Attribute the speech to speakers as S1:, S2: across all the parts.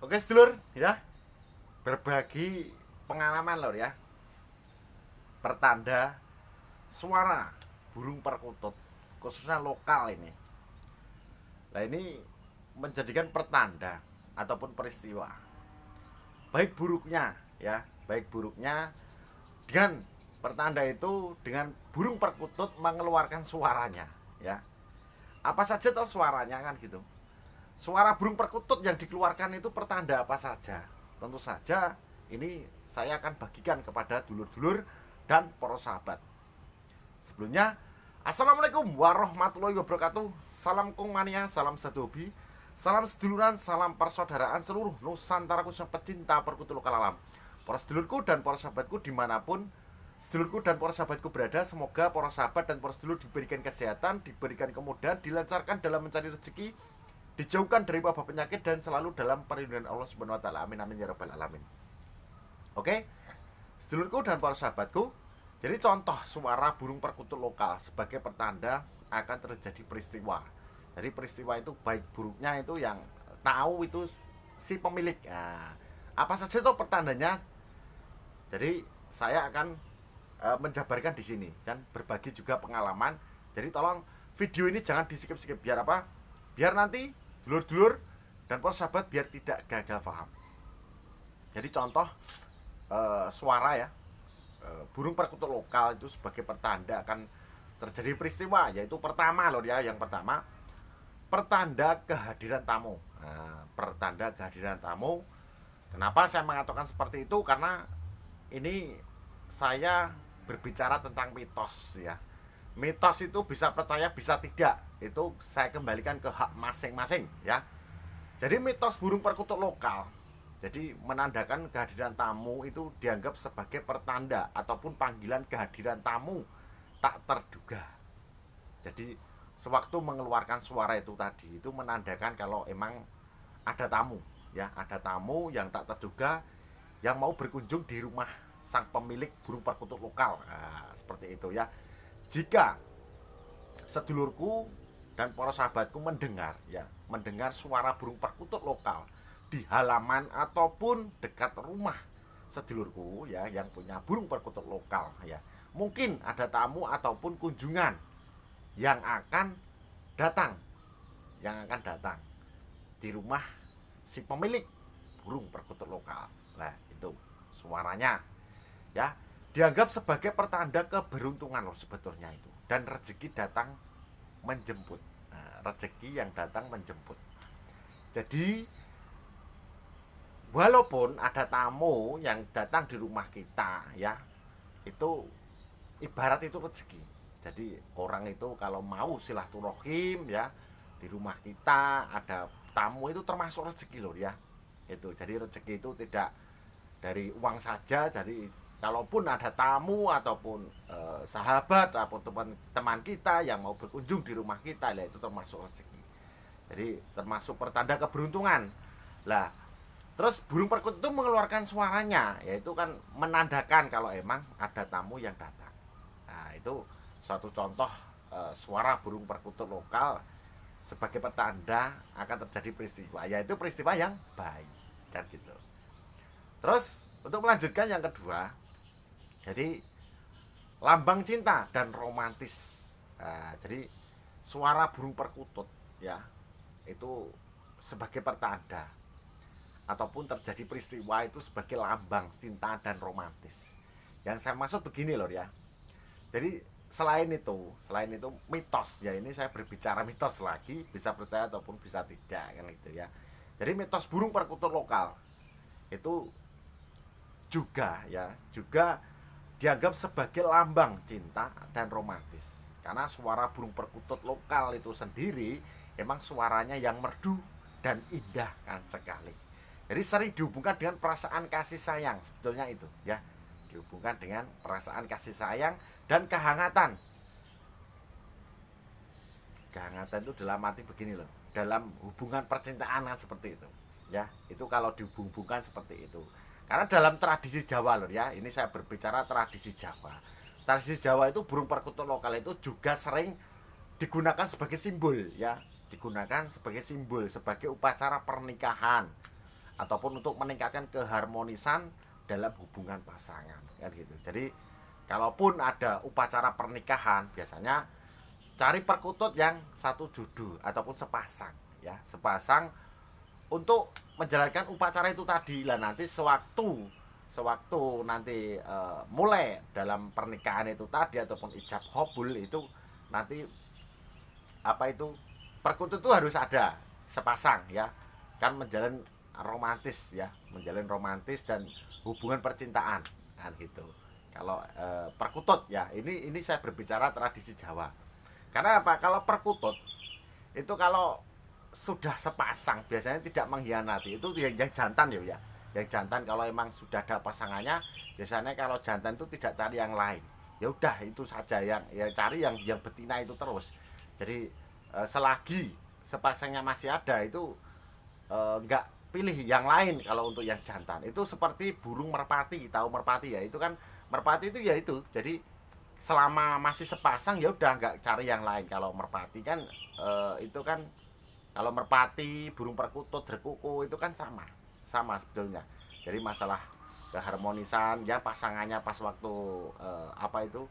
S1: Oke sedulur ya, berbagi pengalaman lor ya, pertanda suara burung perkutut khususnya lokal ini. Nah ini menjadikan pertanda ataupun peristiwa baik buruknya ya, baik buruknya dengan pertanda itu dengan burung perkutut mengeluarkan suaranya ya. Apa saja toh suaranya kan gitu. Suara burung perkutut yang dikeluarkan itu pertanda apa saja? Tentu saja ini saya akan bagikan kepada dulur-dulur dan para sahabat. Sebelumnya, Assalamualaikum warahmatullahi wabarakatuh. Salam Kung Mania, salam satu hobi, salam seduluran, salam persaudaraan seluruh Nusantara khususnya pecinta perkutut lokal alam. Para sedulurku dan para sahabatku dimanapun sedulurku dan para sahabatku berada, semoga para sahabat dan para sedulur diberikan kesehatan, diberikan kemudahan, dilancarkan dalam mencari rezeki, dijauhkan dari wabah penyakit dan selalu dalam perlindungan Allah Subhanahu wa taala. Amin amin ya rabbal alamin. Oke, sedulurku dan para sahabatku, jadi contoh suara burung perkutut lokal sebagai pertanda akan terjadi peristiwa. Jadi peristiwa itu baik buruknya itu yang tahu itu si pemilik. Nah, apa saja itu pertandanya? Jadi saya akan menjabarkan di sini dan berbagi juga pengalaman. Jadi tolong video ini jangan di skip-skip biar apa? Biar nanti dulur-dulur dan para sahabat biar tidak gagal paham. Jadi contoh suara ya, burung perkutut lokal itu sebagai pertanda akan terjadi peristiwa, yaitu pertama loh ya, yang pertama pertanda kehadiran tamu. Nah, pertanda kehadiran tamu. Kenapa saya mengatakan seperti itu? Karena ini saya berbicara tentang mitos ya. Mitos itu bisa percaya bisa tidak, itu saya kembalikan ke hak masing-masing ya. Jadi mitos burung perkutut lokal, jadi menandakan kehadiran tamu itu dianggap sebagai pertanda ataupun panggilan kehadiran tamu tak terduga. Jadi sewaktu mengeluarkan suara itu tadi itu menandakan kalau emang ada tamu ya, ada tamu yang tak terduga yang mau berkunjung di rumah sang pemilik burung perkutut lokal. Nah, seperti itu ya. Jika sedulurku dan para sahabatku mendengar suara burung perkutut lokal di halaman ataupun dekat rumah sedulurku ya yang punya burung perkutut lokal ya, mungkin ada tamu ataupun kunjungan yang akan datang di rumah si pemilik burung perkutut lokal. Nah itu suaranya ya, dianggap sebagai pertanda keberuntungan loh sebetulnya itu, dan rezeki datang menjemput. Nah, rezeki yang datang menjemput. Jadi walaupun ada tamu yang datang di rumah kita ya, itu ibarat itu rezeki. Jadi orang itu kalau mau silaturahim ya di rumah kita ada tamu itu termasuk rezeki loh ya. Itu jadi rezeki itu tidak dari uang saja. Jadi kalaupun ada tamu ataupun sahabat ataupun teman kita yang mau berkunjung di rumah kita, ya itu termasuk rezeki. Jadi termasuk pertanda keberuntungan. Lah, terus burung perkutut itu mengeluarkan suaranya, yaitu kan menandakan kalau emang ada tamu yang datang. Nah, itu suatu contoh suara burung perkutut lokal sebagai pertanda akan terjadi peristiwa, yaitu peristiwa yang baik kan gitu. Terus untuk melanjutkan yang kedua, jadi lambang cinta dan romantis. Nah, jadi suara burung perkutut ya itu sebagai pertanda ataupun terjadi peristiwa itu sebagai lambang cinta dan romantis. Yang saya maksud begini loh ya. Jadi selain itu mitos ya, ini saya berbicara mitos lagi, bisa percaya ataupun bisa tidak kan gitu ya. Jadi mitos burung perkutut lokal itu juga dianggap sebagai lambang cinta dan romantis. Karena suara burung perkutut lokal itu sendiri emang suaranya yang merdu dan indah kan sekali. Jadi sering dihubungkan dengan perasaan kasih sayang sebetulnya itu ya. Dihubungkan dengan perasaan kasih sayang dan kehangatan. Kehangatan itu dalam arti begini loh. Dalam hubungan percintaan kan seperti itu. Ya, itu kalau dihubungkan seperti itu. Karena dalam tradisi Jawa loh ya, ini saya berbicara tradisi Jawa. Tradisi Jawa itu burung perkutut lokal itu juga sering digunakan sebagai simbol ya, digunakan sebagai simbol sebagai upacara pernikahan ataupun untuk meningkatkan keharmonisan dalam hubungan pasangan kan gitu. Jadi kalaupun ada upacara pernikahan biasanya cari perkutut yang satu judul ataupun sepasang ya, sepasang untuk menjalankan upacara itu tadi. Lah nanti sewaktu nanti mulai dalam pernikahan itu tadi ataupun ijab kabul itu nanti apa itu perkutut itu harus ada sepasang ya, kan menjalin romantis ya, menjalin romantis dan hubungan percintaan kan gitu. Kalau perkutut ya, ini saya berbicara tradisi Jawa. Karena apa? Kalau perkutut itu kalau sudah sepasang biasanya tidak mengkhianati. Itu yang jantan ya. Yang jantan kalau emang sudah ada pasangannya, biasanya kalau jantan itu tidak cari yang lain. Ya udah itu saja yang ya cari yang betina itu terus. Jadi selagi sepasangnya masih ada itu enggak pilih yang lain. Kalau untuk yang jantan itu seperti burung merpati, tahu merpati ya? Itu kan merpati itu ya itu. Jadi selama masih sepasang ya udah nggak cari yang lain. Kalau merpati kan itu kan, kalau merpati, burung perkutut, derkuku itu kan sama sebetulnya. Jadi masalah keharmonisan ya pasangannya pas waktu apa itu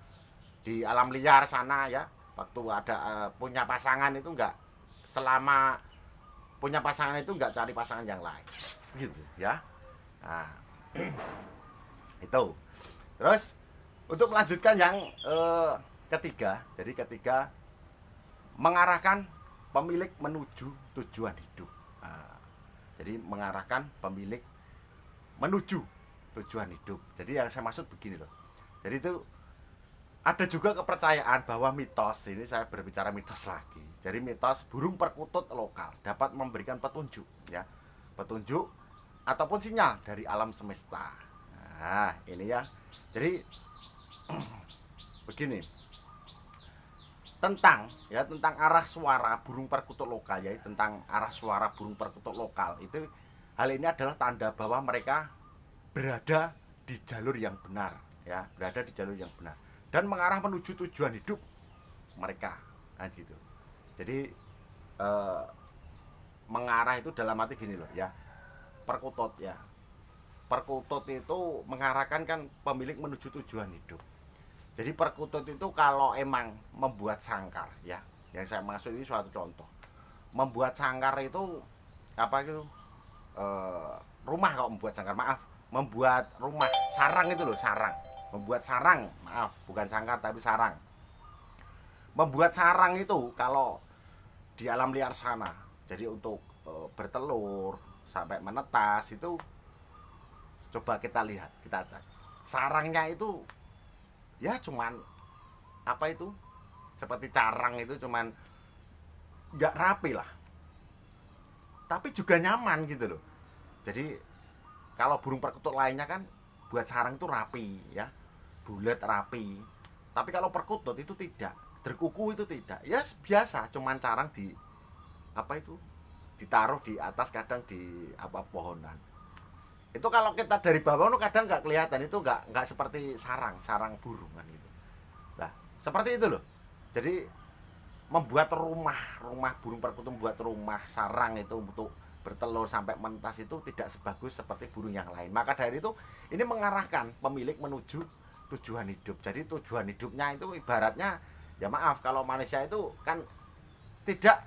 S1: di alam liar sana ya, waktu ada punya pasangan itu enggak, selama punya pasangan itu enggak cari pasangan yang lain gitu ya. Nah itu terus untuk melanjutkan yang ketiga, jadi ketiga mengarahkan pemilik menuju tujuan hidup. Nah, jadi mengarahkan pemilik menuju tujuan hidup. Jadi yang saya maksud begini loh. Jadi itu ada juga kepercayaan bahwa mitos, ini saya berbicara mitos lagi. Jadi mitos burung perkutut lokal dapat memberikan petunjuk ya. Petunjuk ataupun sinyal dari alam semesta. Nah, ini ya. Jadi begini. Tentang arah suara burung perkutut lokal ya, tentang arah suara burung perkutut lokal itu, hal ini adalah tanda bahwa mereka berada di jalur yang benar ya, berada di jalur yang benar dan mengarah menuju tujuan hidup mereka kan gitu. Jadi mengarah itu dalam arti gini loh ya, perkutut ya, perkutut itu mengarahkan kan pemilik menuju tujuan hidup. Jadi perkutut itu kalau emang membuat sangkar ya, yang saya maksud ini suatu contoh. Membuat sangkar itu apa gitu? Rumah, kalau membuat sangkar, maaf, membuat rumah, sarang itu loh, sarang. Membuat sarang, maaf, bukan sangkar tapi sarang. Membuat sarang itu kalau di alam liar sana, jadi untuk bertelur sampai menetas itu, coba kita lihat, kita cek. Sarangnya itu ya cuman apa itu, seperti carang itu, cuman nggak rapi lah, tapi juga nyaman gitu loh. Jadi kalau burung perkutut lainnya kan buat sarang itu rapi ya, bulat rapi. Tapi kalau perkutut itu tidak, derkuku itu tidak, ya biasa, cuman carang di apa itu, ditaruh di atas, kadang di apa pohonan. Itu kalau kita dari bawah kadang nggak kelihatan, itu nggak seperti sarang burung kan gitu. Nah seperti itu loh. Jadi membuat rumah burung perkutut, membuat rumah sarang itu untuk bertelur sampai menetas itu tidak sebagus seperti burung yang lain. Maka dari itu ini mengarahkan pemilik menuju tujuan hidup. Jadi tujuan hidupnya itu ibaratnya ya, maaf, kalau manusia itu kan tidak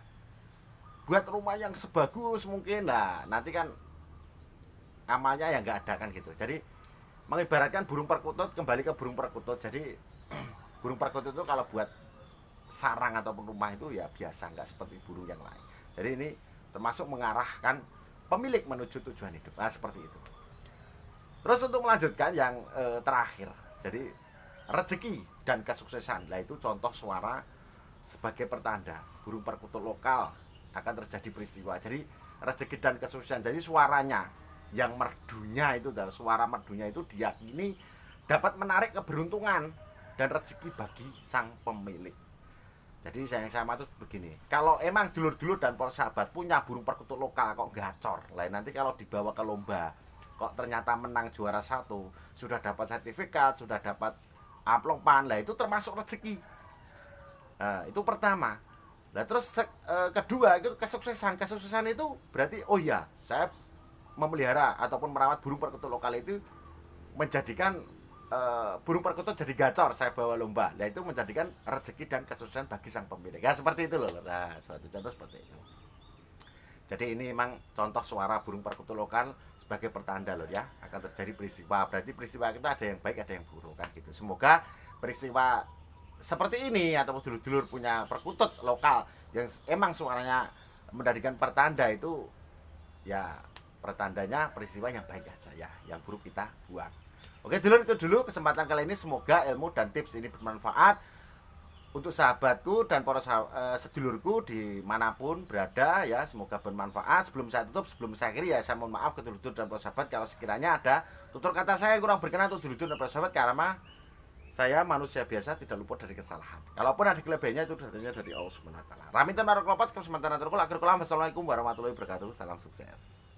S1: buat rumah yang sebagus mungkin lah, nanti kan amalnya ya nggak ada kan gitu. Jadi mengibaratkan burung perkutut, kembali ke burung perkutut. Jadi burung perkutut itu kalau buat sarang ataupun rumah itu ya biasa, nggak seperti burung yang lain. Jadi ini termasuk mengarahkan pemilik menuju tujuan hidup. Nah seperti itu. Terus untuk melanjutkan yang terakhir, jadi rezeki dan kesuksesan. Nah itu contoh suara sebagai pertanda burung perkutut lokal akan terjadi peristiwa. Jadi rezeki dan kesuksesan. Jadi suaranya yang merdunya itu, dari suara merdunya itu diyakini dapat menarik keberuntungan dan rezeki bagi sang pemilik. Jadi yang saya maksud begini, kalau emang dulur-dulur dan para sahabat punya burung perkutut lokal kok gacor, lain nanti kalau dibawa ke lomba kok ternyata menang juara 1, sudah dapat sertifikat, sudah dapat amplopan, lah itu termasuk rezeki. Nah, itu pertama. Nah terus kedua itu kesuksesan itu berarti oh ya, saya memelihara ataupun merawat burung perkutut lokal itu menjadikan burung perkutut jadi gacor saya bawa lomba. Nah itu menjadikan rezeki dan kesuksesan bagi sang pemilik. Ya seperti itu loh. Nah suatu contoh seperti itu. Jadi ini memang contoh suara burung perkutut lokal sebagai pertanda loh ya akan terjadi peristiwa. Berarti peristiwa itu ada yang baik ada yang buruk kan gitu. Semoga peristiwa seperti ini atau dulur-dulur punya perkutut lokal yang emang suaranya menjadikan pertanda itu ya pertandanya peristiwa yang baik aja ya, yang buruk kita buang. Oke dulur, itu dulu kesempatan kali ini, semoga ilmu dan tips ini bermanfaat untuk sahabatku dan para sedulurku dimanapun berada ya, semoga bermanfaat. Sebelum saya tutup, sebelum saya akhiri ya, saya mohon maaf ke dulur-dulur dan para sahabat kalau sekiranya ada tutur kata saya yang kurang berkenan untuk dulur-dulur dan para sahabat, karena saya manusia biasa, tidak luput dari kesalahan. Kalaupun ada kelebihannya itu datangnya dari Allah Subhanahu wa taala. Raminten marang klopat kesempatan atur kula akhir kula. Wassalamualaikum warahmatullahi wabarakatuh. Salam sukses.